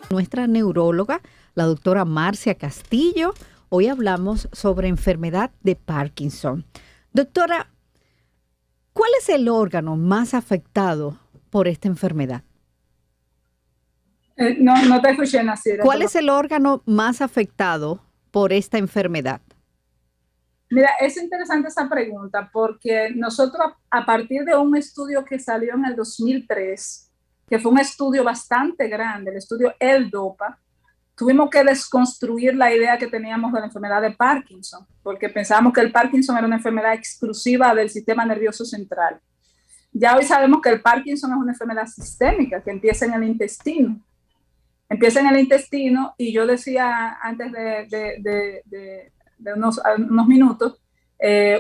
nuestra neuróloga, la doctora Marcia Castillo. Hoy hablamos sobre enfermedad de Parkinson. Doctora, ¿cuál es el órgano más afectado por esta enfermedad? No te escuché, Nasira. ¿Cuál es el órgano más afectado por esta enfermedad? Mira, es interesante esa pregunta porque nosotros, a partir de un estudio que salió en el 2003, que fue un estudio bastante grande, el estudio L-DOPA, tuvimos que desconstruir la idea que teníamos de la enfermedad de Parkinson, porque pensábamos que el Parkinson era una enfermedad exclusiva del sistema nervioso central. Ya hoy sabemos que el Parkinson es una enfermedad sistémica que empieza en el intestino. Empieza en el intestino y yo decía antes de unos minutos,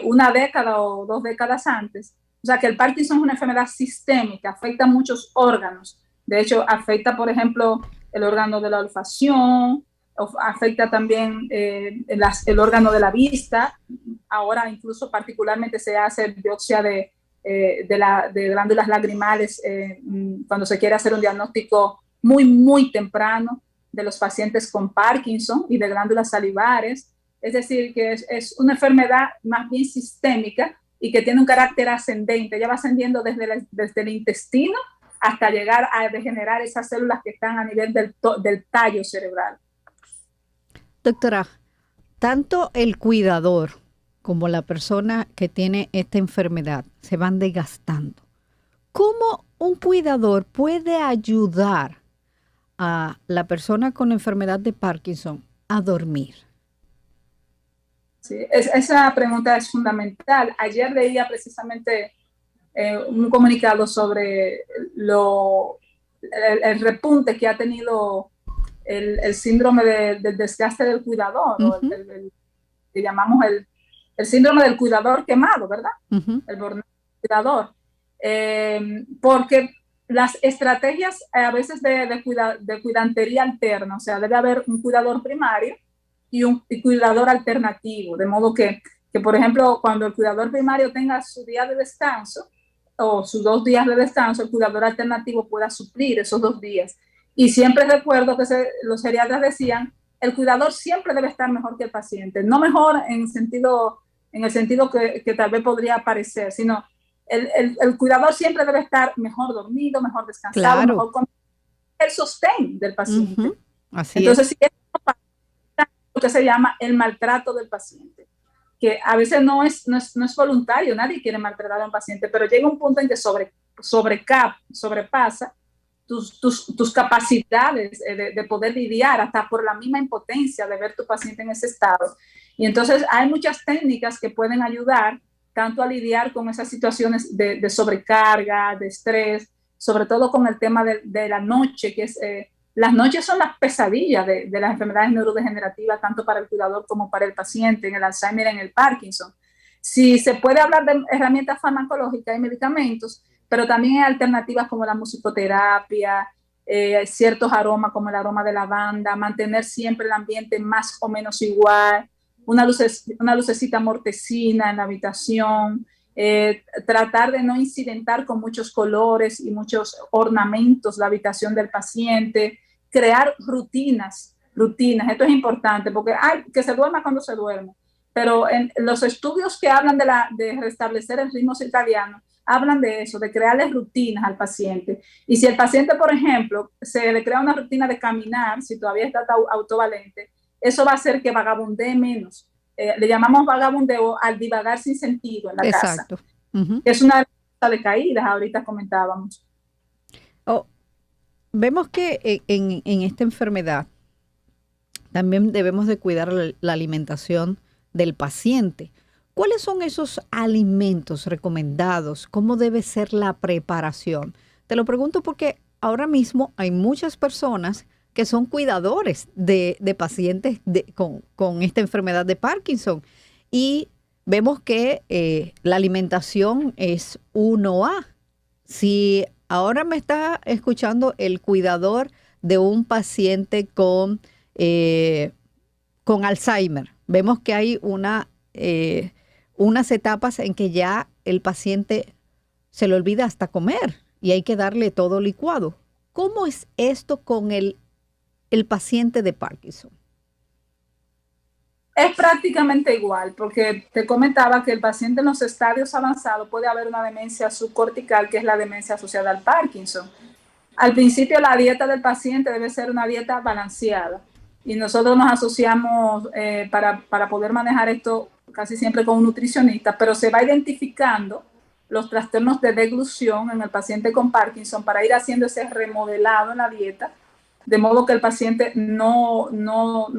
una década o 2 décadas antes, o sea que el Parkinson es una enfermedad sistémica, afecta a muchos órganos. De hecho, afecta, por ejemplo, el órgano de la olfacción, afecta también el órgano de la vista. Ahora incluso particularmente se hace biopsia de glándulas lagrimales cuando se quiere hacer un diagnóstico muy temprano de los pacientes con Parkinson y de glándulas salivares. Es decir, que es una enfermedad más bien sistémica y que tiene un carácter ascendente. Ya va ascendiendo desde el intestino hasta llegar a degenerar esas células que están a nivel del tallo cerebral. Doctora, tanto el cuidador como la persona que tiene esta enfermedad se van desgastando. ¿Cómo un cuidador puede ayudar a la persona con enfermedad de Parkinson a dormir? Sí, esa pregunta es fundamental. Ayer leía precisamente un comunicado sobre el repunte que ha tenido el síndrome del desgaste del cuidador, o que llamamos el síndrome del cuidador quemado, ¿verdad? El burnout del cuidador. Porque las estrategias a veces de cuidantería alterna, o sea, debe haber un cuidador primario y un cuidador alternativo, de modo que, por ejemplo, cuando el cuidador primario tenga su día de descanso o sus 2 días de descanso, el cuidador alternativo pueda suplir esos 2 días. Y siempre recuerdo que los geriatras decían, el cuidador siempre debe estar mejor que el paciente, no mejor en el sentido que tal vez podría parecer, sino el cuidador siempre debe estar mejor dormido, mejor descansado, claro, mejor con el sostén del paciente. Así entonces, es. si es lo que se llama el maltrato del paciente, que a veces no es voluntario, nadie quiere maltratar a un paciente, pero llega un punto en que sobrepasa tus capacidades de poder lidiar, hasta por la misma impotencia de ver tu paciente en ese estado. Y entonces hay muchas técnicas que pueden ayudar tanto a lidiar con esas situaciones de sobrecarga, de estrés, sobre todo con el tema de la noche, que es... las noches son las pesadillas de las enfermedades neurodegenerativas, tanto para el cuidador como para el paciente, en el Alzheimer, en el Parkinson. Si se puede hablar de herramientas farmacológicas y medicamentos, pero también hay alternativas como la musicoterapia, ciertos aromas como el aroma de lavanda, mantener siempre el ambiente más o menos igual, una lucecita mortecina en la habitación, tratar de no incidentar con muchos colores y muchos ornamentos la habitación del paciente, crear rutinas. Esto es importante porque que se duerma cuando se duerme, pero en los estudios que hablan de restablecer el ritmo circadiano, hablan de eso, de crearle rutinas al paciente. Y si el paciente, por ejemplo, se le crea una rutina de caminar, si todavía está autovalente, eso va a hacer que vagabundee menos. Le llamamos vagabundeo al divagar sin sentido en la Exacto. casa. Es una de caídas, ahorita comentábamos. Vemos que en esta enfermedad también debemos de cuidar la alimentación del paciente. ¿Cuáles son esos alimentos recomendados? ¿Cómo debe ser la preparación? Te lo pregunto porque ahora mismo hay muchas personas que son cuidadores de pacientes con esta enfermedad de Parkinson. Y vemos que la alimentación es 1A. Si ahora me está escuchando el cuidador de un paciente con Alzheimer, vemos que hay unas etapas en que ya el paciente se le olvida hasta comer y hay que darle todo licuado. ¿Cómo es esto con el el paciente de Parkinson? Es prácticamente igual, porque te comentaba que el paciente en los estadios avanzados puede haber una demencia subcortical, que es la demencia asociada al Parkinson. Al principio la dieta del paciente debe ser una dieta balanceada y nosotros nos asociamos para poder manejar esto casi siempre con un nutricionista, pero se va identificando los trastornos de deglución en el paciente con Parkinson para ir haciendo ese remodelado en la dieta, de modo que el paciente no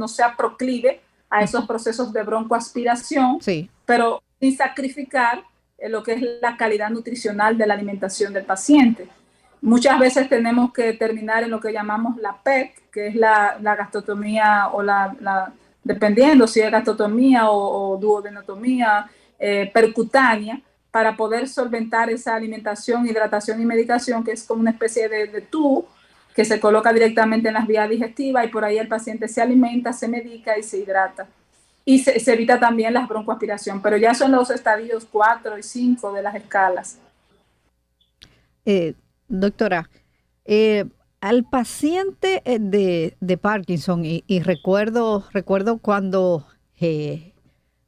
sea proclive a esos procesos de broncoaspiración, Sí. pero sin sacrificar lo que es la calidad nutricional de la alimentación del paciente. Muchas veces tenemos que terminar en lo que llamamos la PEC, que es la gastrostomía o dependiendo si es gastrostomía o duodenotomía percutánea, para poder solventar esa alimentación, hidratación y medicación, que es como una especie de tubo que se coloca directamente en las vías digestivas y por ahí el paciente se alimenta, se medica y se hidrata. Y se evita también la broncoaspiración, pero ya son los estadios 4 y 5 de las escalas. Doctora, al paciente de Parkinson, y recuerdo cuando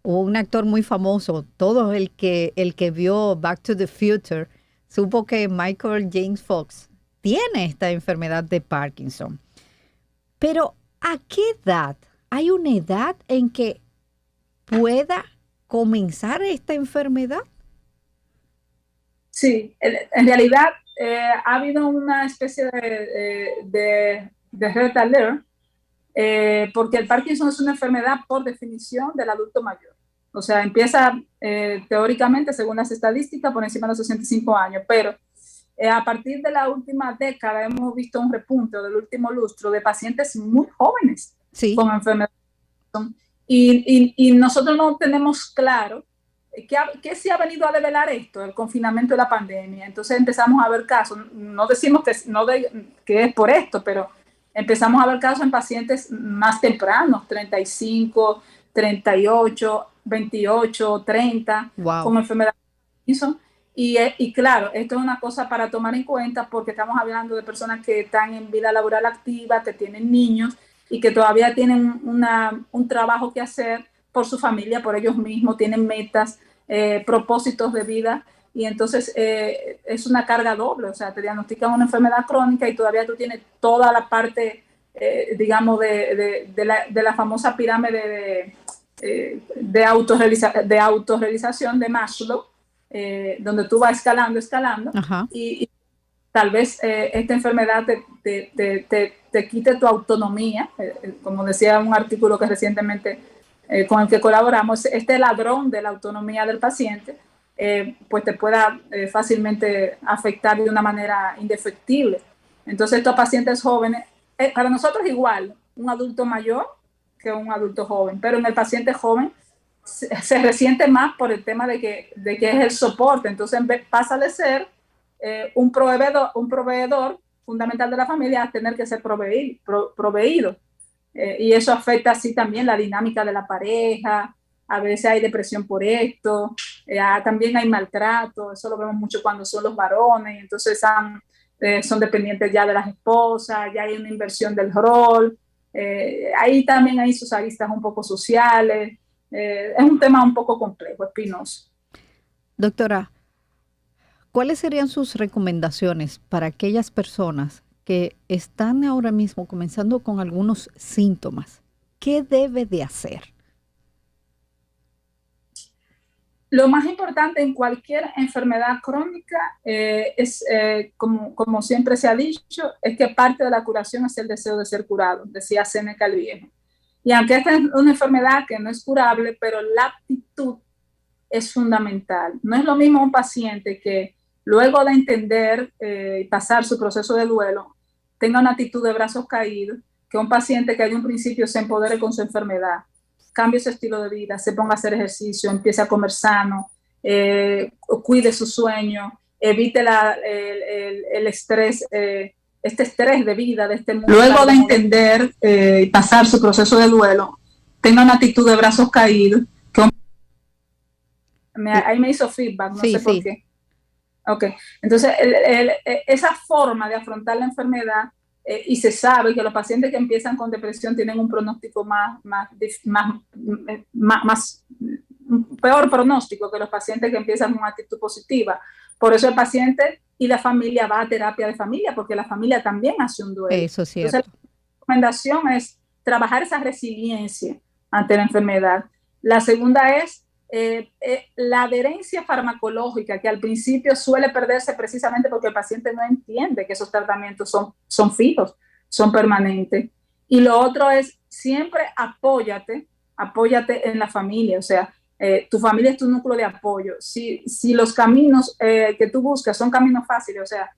hubo un actor muy famoso, todo el que vio Back to the Future, supo que Michael James Fox tiene esta enfermedad de Parkinson. Pero, ¿a qué edad? ¿Hay una edad en que pueda comenzar esta enfermedad? Sí, en realidad ha habido una especie de red alert, porque el Parkinson es una enfermedad por definición del adulto mayor. O sea, empieza teóricamente, según las estadísticas, por encima de los 65 años, pero a partir de la última década hemos visto un repunte del último lustro de pacientes muy jóvenes con enfermedad. Y nosotros no tenemos claro ¿qué se ha venido a develar esto? El confinamiento de la pandemia. Entonces empezamos a ver casos, no decimos que es por esto, pero empezamos a ver casos en pacientes más tempranos, 35, 38, 28, 30, wow, con enfermedad de Parkinson. Y claro, esto es una cosa para tomar en cuenta porque estamos hablando de personas que están en vida laboral activa, que tienen niños y que todavía tienen un trabajo que hacer por su familia, por ellos mismos, tienen metas, propósitos de vida, y entonces es una carga doble. O sea, te diagnostican una enfermedad crónica y todavía tú tienes toda la parte, digamos, de la famosa pirámide de autorrealización de Maslow, donde tú vas escalando, y tal vez esta enfermedad te quite tu autonomía, como decía un artículo que recientemente con el que colaboramos, este ladrón de la autonomía del paciente, pues te pueda fácilmente afectar de una manera indefectible. Entonces estos pacientes jóvenes, para nosotros igual, un adulto mayor que un adulto joven, pero en el paciente joven se resiente más por el tema de que es el soporte. Entonces pasa de ser un proveedor fundamental de la familia a tener que ser proveído. Y eso afecta así también la dinámica de la pareja. A veces hay depresión por esto, también hay maltrato, eso lo vemos mucho cuando son los varones, entonces son dependientes ya de las esposas, ya hay una inversión del rol, ahí también hay sus aristas un poco sociales, es un tema un poco complejo, espinoso. Doctora, ¿cuáles serían sus recomendaciones para aquellas personas que están ahora mismo comenzando con algunos síntomas? ¿Qué debe de hacer? Lo más importante en cualquier enfermedad crónica es, como siempre se ha dicho, es que parte de la curación es el deseo de ser curado, decía Séneca el Viejo. Y aunque esta es una enfermedad que no es curable, pero la actitud es fundamental. No es lo mismo un paciente que luego de entender y pasar su proceso de duelo tenga una actitud de brazos caídos, que un paciente que de un principio se empodere con su enfermedad, cambie su estilo de vida, se ponga a hacer ejercicio, empiece a comer sano, cuide su sueño, evite el estrés, este estrés de vida, de este mundo. Luego de entender y pasar su proceso de duelo, tenga una actitud de brazos caídos. Ahí me hizo feedback, no sé por qué. Ok, entonces esa forma de afrontar la enfermedad y se sabe que los pacientes que empiezan con depresión tienen un pronóstico un peor pronóstico que los pacientes que empiezan con una actitud positiva. Por eso el paciente y la familia va a terapia de familia, porque la familia también hace un duelo. Eso es cierto. Entonces, la recomendación es trabajar esa resiliencia ante la enfermedad. La segunda es la adherencia farmacológica, que al principio suele perderse precisamente porque el paciente no entiende que esos tratamientos son fijos, son permanentes. Y lo otro es siempre apóyate en la familia, o sea, tu familia es tu núcleo de apoyo. Si los caminos que tú buscas son caminos fáciles, o sea,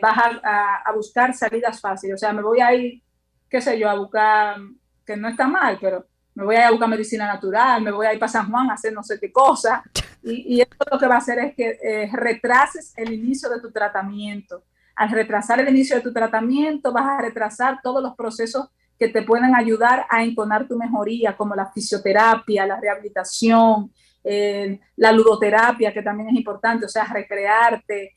vas a buscar salidas fáciles, o sea, me voy a ir, qué sé yo, a buscar, que no está mal, pero me voy a ir a buscar medicina natural, me voy a ir para San Juan a hacer no sé qué cosa, y esto lo que va a hacer es que retrases el inicio de tu tratamiento. Al retrasar el inicio de tu tratamiento, vas a retrasar todos los procesos que te pueden ayudar a entonar tu mejoría, como la fisioterapia, la rehabilitación, la ludoterapia, que también es importante, o sea, recrearte,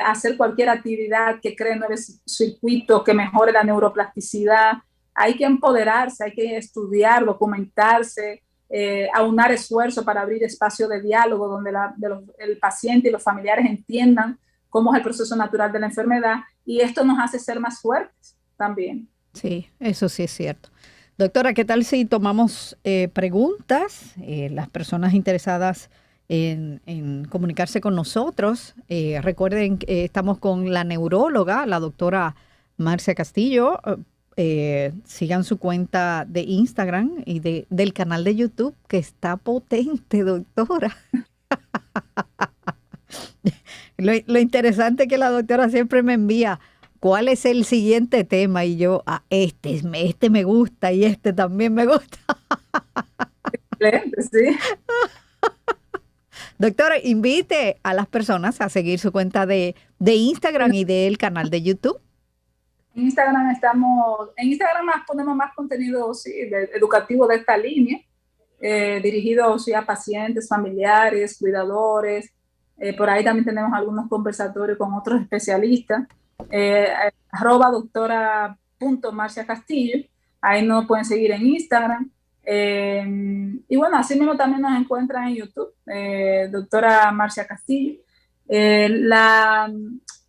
hacer cualquier actividad que cree nuevos circuitos, que mejore la neuroplasticidad. Hay que empoderarse, hay que estudiar, documentarse, aunar esfuerzos para abrir espacios de diálogo donde el paciente y los familiares entiendan cómo es el proceso natural de la enfermedad, y esto nos hace ser más fuertes también. Sí, eso sí es cierto. Doctora, ¿qué tal si tomamos preguntas? Las personas interesadas en comunicarse con nosotros. Recuerden que estamos con la neuróloga, la doctora Marcia Castillo. Sigan su cuenta de Instagram y del canal de YouTube, que está potente, doctora. Lo interesante es que la doctora siempre me envía cuál es el siguiente tema, y yo, este me gusta y este también me gusta. Excelente, sí. Doctora, invite a las personas a seguir su cuenta de Instagram y del canal de YouTube. En Instagram ponemos más contenido educativo de esta línea, dirigido a pacientes, familiares, cuidadores. Por ahí también tenemos algunos conversatorios con otros especialistas. @doctora.marciacastillo, ahí nos pueden seguir en Instagram. Y bueno, así mismo también nos encuentran en YouTube, doctora Marcia Castillo. La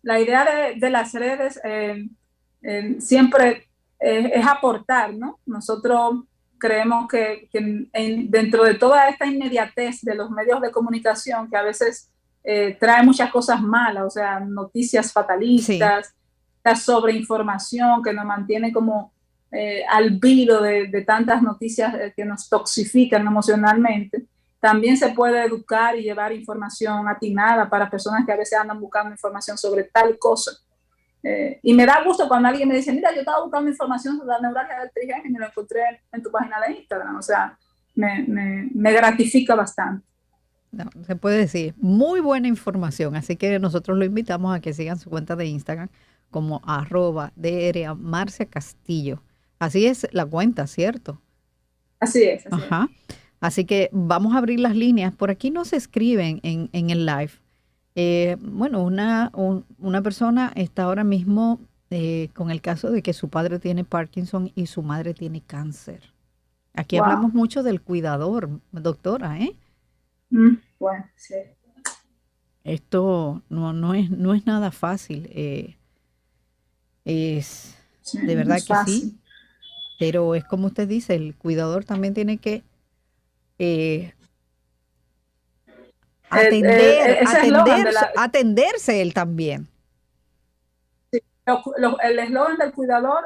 idea de las redes siempre es aportar, ¿no? Nosotros creemos que dentro de toda esta inmediatez de los medios de comunicación, que a veces trae muchas cosas malas, o sea, noticias fatalistas, sí, la sobreinformación que nos mantiene como al vilo de tantas noticias que nos toxifican emocionalmente. También se puede educar y llevar información atinada para personas que a veces andan buscando información sobre tal cosa. Y me da gusto cuando alguien me dice, mira, yo estaba buscando información sobre la neuralgia del trigémino y lo encontré en tu página de Instagram. O sea, me gratifica bastante. No, se puede decir, muy buena información. Así que nosotros lo invitamos a que sigan su cuenta de Instagram como @Dra Marcia Castillo. Así es la cuenta, ¿cierto? Así es. Ajá. Así que vamos a abrir las líneas. Por aquí nos escriben en el live. Bueno, una persona está ahora mismo con el caso de que su padre tiene Parkinson y su madre tiene cáncer. Aquí hablamos mucho del cuidador, doctora, ¿eh? Bueno, sí. Esto no es nada fácil. Es de verdad que fácil. Sí. Pero es como usted dice, el cuidador también tiene que atenderse él también. Sí, el eslogan del cuidador,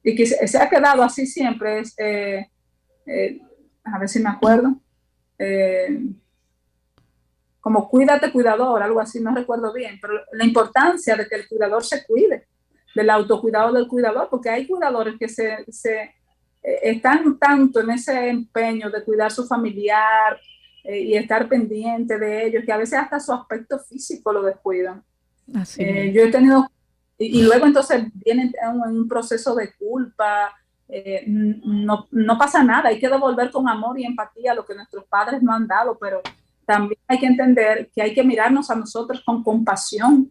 y que se ha quedado así siempre, es, a ver si me acuerdo, como cuídate cuidador, algo así, no recuerdo bien, pero la importancia de que el cuidador se cuide, del autocuidado del cuidador, porque hay cuidadores que están tanto en ese empeño de cuidar su familiar y estar pendiente de ellos, que a veces hasta su aspecto físico lo descuidan. Así yo he tenido, y luego entonces vienen en un proceso de culpa, no pasa nada, hay que devolver con amor y empatía lo que nuestros padres nos han dado, pero también hay que entender que hay que mirarnos a nosotros con compasión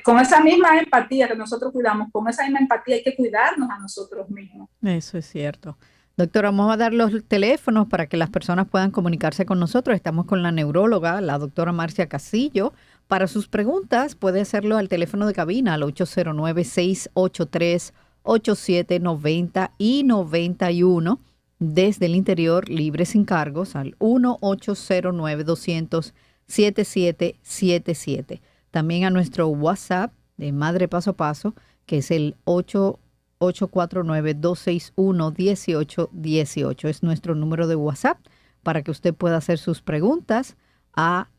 con esa misma empatía que nosotros cuidamos, con esa misma empatía hay que cuidarnos a nosotros mismos. Eso es cierto. Doctora, vamos a dar los teléfonos para que las personas puedan comunicarse con nosotros. Estamos con la neuróloga, la doctora Marcia Castillo. Para sus preguntas, puede hacerlo al teléfono de cabina, al 809-683-8790 y 91. Desde el interior, libre sin cargos, al 1-809-200-7777. También a nuestro WhatsApp de Madre Paso a Paso, que es el 849-261-1818. Es nuestro número de WhatsApp para que usted pueda hacer sus preguntas a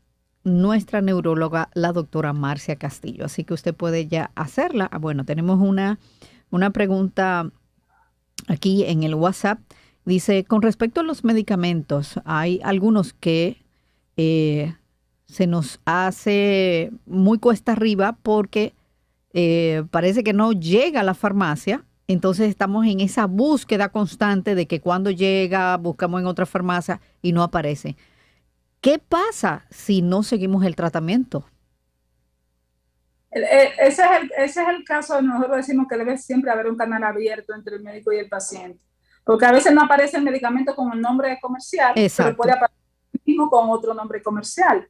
nuestra neuróloga, la doctora Marcia Castillo. Así que usted puede ya hacerla. Bueno, tenemos una pregunta aquí en el WhatsApp. Dice, con respecto a los medicamentos, hay algunos que se nos hace muy cuesta arriba porque parece que no llega a la farmacia. Entonces estamos en esa búsqueda constante de que cuando llega, buscamos en otra farmacia y no aparece. ¿Qué pasa si no seguimos el tratamiento? Ese es el caso. Nosotros decimos que debe siempre haber un canal abierto entre el médico y el paciente. Porque a veces no aparece el medicamento con el nombre comercial, Exacto. pero puede aparecer mismo con otro nombre comercial.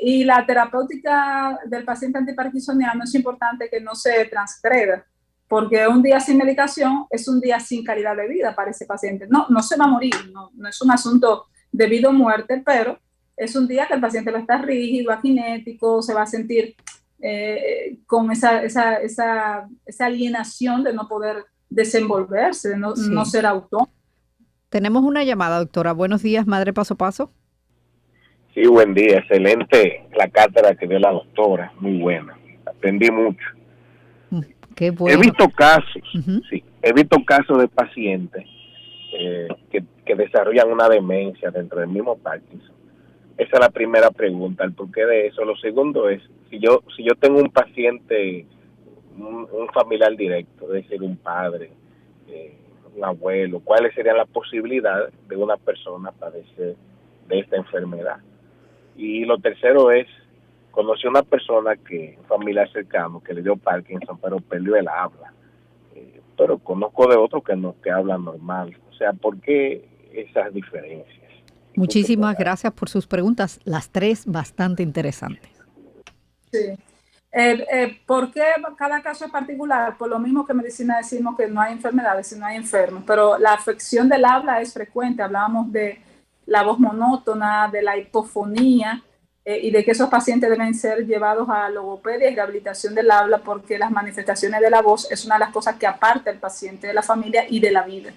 Y la terapéutica del paciente antiparkinsoniano es importante que no se transgreda, porque un día sin medicación es un día sin calidad de vida para ese paciente. No se va a morir, no es un asunto de vida o muerte, pero es un día que el paciente va a estar rígido, akinético, se va a sentir con esa alienación de no poder desenvolverse, de no ser autónomo. Tenemos una llamada, doctora. Buenos días, Madre Paso a Paso. Sí, buen día. Excelente la cátedra que dio la doctora. Muy buena. Aprendí mucho. Qué bueno. He visto casos, he visto casos de pacientes que desarrollan una demencia dentro del mismo Parkinson. Esa es la primera pregunta, el porqué de eso. Lo segundo es, si yo tengo un paciente, un familiar directo, es decir, un padre, un abuelo, ¿cuáles serían las posibilidades de una persona padecer de esta enfermedad? Y lo tercero es, conocí a una persona un familiar cercano que le dio Parkinson, pero perdió el habla. Pero conozco de otros que hablan normal. O sea, ¿por qué esas diferencias? Muchísimas gracias por sus preguntas, las tres bastante interesantes. Sí. ¿Por qué cada caso es particular? Por lo mismo que en medicina decimos que no hay enfermedades, sino hay enfermos, pero la afección del habla es frecuente. Hablábamos de la voz monótona, de la hipofonía, y de que esos pacientes deben ser llevados a logopedia y rehabilitación del habla, porque las manifestaciones de la voz es una de las cosas que aparta al paciente de la familia y de la vida.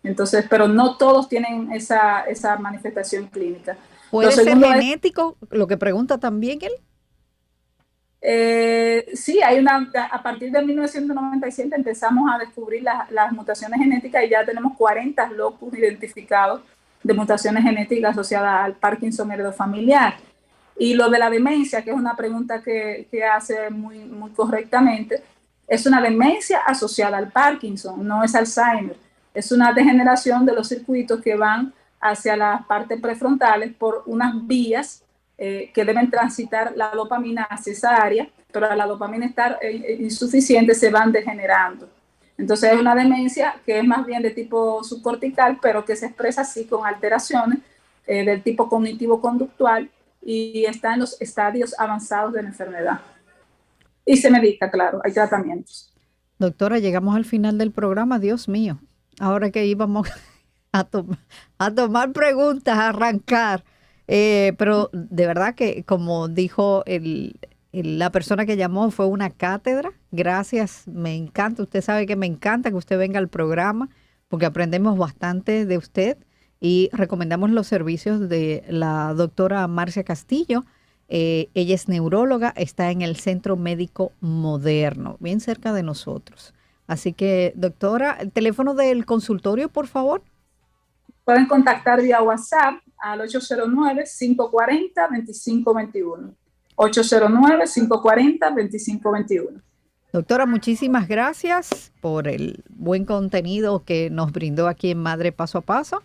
Entonces, pero no todos tienen esa manifestación clínica. ¿Puede ser genético? Lo que pregunta también él. Sí, a partir de 1997 empezamos a descubrir las mutaciones genéticas y ya tenemos 40 locus identificados de mutaciones genéticas asociadas al Parkinson heredofamiliar. Y lo de la demencia, que es una pregunta que hace muy, muy correctamente, es una demencia asociada al Parkinson, no es Alzheimer. Es una degeneración de los circuitos que van hacia las partes prefrontales por unas vías que deben transitar la dopamina hacia esa área, pero al la dopamina estar insuficiente se van degenerando. Entonces es una demencia que es más bien de tipo subcortical, pero que se expresa así con alteraciones del tipo cognitivo-conductual y está en los estadios avanzados de la enfermedad. Y se medica, claro, hay tratamientos. Doctora, llegamos al final del programa, Dios mío. Ahora que íbamos a tomar preguntas, a arrancar. Pero de verdad que, como dijo la persona que llamó, fue una cátedra. Gracias, me encanta. Usted sabe que me encanta que usted venga al programa porque aprendemos bastante de usted y recomendamos los servicios de la doctora Marcia Castillo. Ella es neuróloga, está en el Centro Médico Moderno, bien cerca de nosotros. Así que, doctora, el teléfono del consultorio, por favor. Pueden contactar vía WhatsApp al 809-540-2521. 809-540-2521. Doctora, muchísimas gracias por el buen contenido que nos brindó aquí en Madre Paso a Paso.